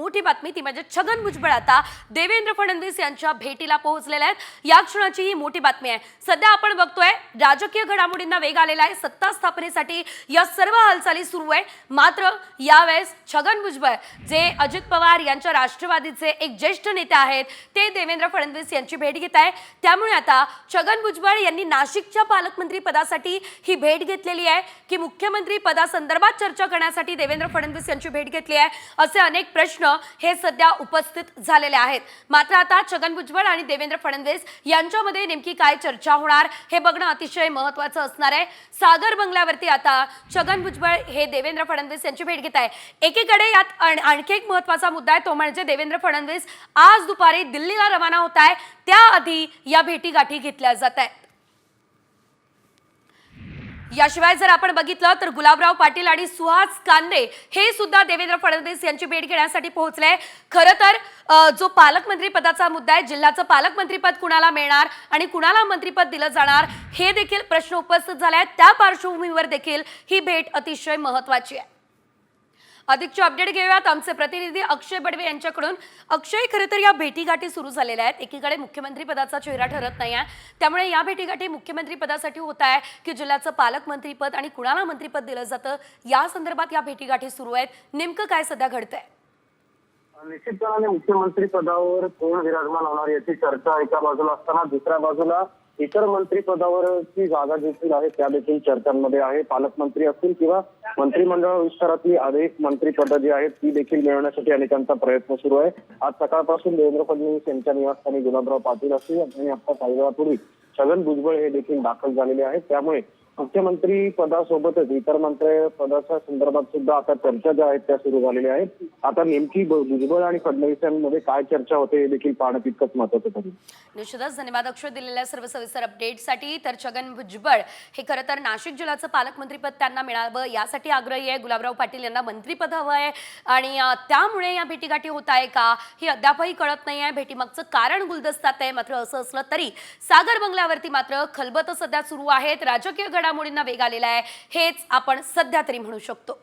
मोठी बातमी ती म्हणजे छगन भुजबळ आता देवेंद्र फडणवीस यांच्या भेटीला पोहोचलेले आहेत। या क्षणाची ही मोठी बातमी आहे। सध्या आपण बघतोय राजकीय घडामोडींना वेग आलेला आहे। सत्ता स्थापनेसाठी या सर्व हालचाली सुरू आहे। मात्र यावेळेस छगन भुजबळ जे अजित पवार यांच्या राष्ट्रवादीचे एक ज्येष्ठ नेते आहेत ते देवेंद्र फडणवीस यांची भेट घेत आहे। त्यामुळे आता छगन भुजबळ यांनी नाशिकच्या पालकमंत्री पदासाठी ही भेट घेतलेली आहे की मुख्यमंत्री पदासंदर्भात चर्चा करण्यासाठी देवेंद्र फडणवीस यांची भेट घेतली आहे असे अनेक प्रश्न हे सध्या उपस्थित झालेले आहेत। मात्र आता छगन भुजबळ आणि देवेंद्र फडणवीस यांच्यामध्ये नेमकी काय चर्चा होणार हे बघणं अतिशय महत्त्वाचं असणार आहे। सागर बंगल्यावरती आता छगन भुजबळ हे देवेंद्र फडणवीस यांची भेट घेत आहे। एकीकडे यात आणखी एक महत्त्वाचा मुद्दा आहे तो म्हणजे देवेंद्र फडणवीस आज दुपारी दिल्लीला रवाना होत आहे, त्याआधी या भेटीगाठी घेतल्या जात आहेत। याशिवाय जर आपण बघितलं तर गुलाबराव पाटील आणि सुहास कांदे हे सुद्धा देवेंद्र फडणवीस यांची भेट घेण्यासाठी पोहोचले। खरं तर जो पालकमंत्री पदाचा मुद्दा आहे, जिल्ह्याचं पालकमंत्रीपद कुणाला मिळणार आणि कुणाला मंत्रीपद दिलं जाणार हे देखील प्रश्न उपस्थित झाले आहेत। त्या पार्श्वभूमीवर देखील ही भेट अतिशय महत्त्वाची आहे। अधिकचे अपडेट घेऊयात आमचे प्रतिनिधी अक्षय बडवे यांच्याकडून। अक्षय, खरं तर या भेटीगाठी सुरू झालेल्या आहेत। एकीकडे मुख्यमंत्री पदाचा चेहरा ठरत नाही आहे, त्यामुळे या भेटीगाठी मुख्यमंत्री पदासाठी होत आहे की जिल्ह्याचं पालकमंत्रीपद आणि कुणाला मंत्रीपद दिलं जातं या संदर्भात या भेटीगाठी सुरू आहेत। नेमकं काय सध्या घडतंय? निश्चितपणे मुख्यमंत्री पदावर कोण विराजमान होणार याची चर्चा एका बाजूला असताना दुसऱ्या बाजूला इतर मंत्री पदावरची जागा देखील आहे त्या देखील चर्चांमध्ये आहे। पालकमंत्री असतील किंवा मंत्रिमंडळ विस्तारातली अनेक मंत्रिपद जी आहेत ती देखील मिळवण्यासाठी अनेकांचा प्रयत्न सुरू आहे। आज सकाळपासून देवेंद्र फडणवीस यांच्या निवासस्थानी गुलाबराव पाटील असतील आणि आता काही वेळापूर्वी छगन भुजबळ हे देखील दाखल झालेले आहेत। त्यामुळे मुख्यमंत्री पदासोबतच इतर मंत्री पदाच्या संदर्भात सुद्धा आता चर्चा ज्या आहेत त्या सुरू झालेल्या आहेत। आता नेमकी भुजबळ आणि फडणवीस यांमध्ये काय चर्चा होते हे देखील पाहणं तितकंच महत्त्वाचं ठरेल। निश्चितच धन्यवाद अक्षय दिलेल्या सर्व सविस्तर अपडेटसाठी। तर छगन भुजबळ हे खरं तर नाशिक जिल्ह्याचं पालकमंत्रीपद त्यांना मिळावं यासाठी आग्रही आहे। गुलाबराव पाटील यांना मंत्रीपद हवं आहे आणि त्यामुळे या भेटीगाठी होत आहे का हे अद्यापही कळत नाही आहे। भेटीमागचं कारण गुलदस्त्यात आहे। मात्र असं असलं तरी सागर बंगल्यावरती मात्र खलबतं सध्या सुरू आहेत। राजकीय घडामोडींना वेग आलेला आहे हेच आपण सध्या तरी म्हणू शकतो।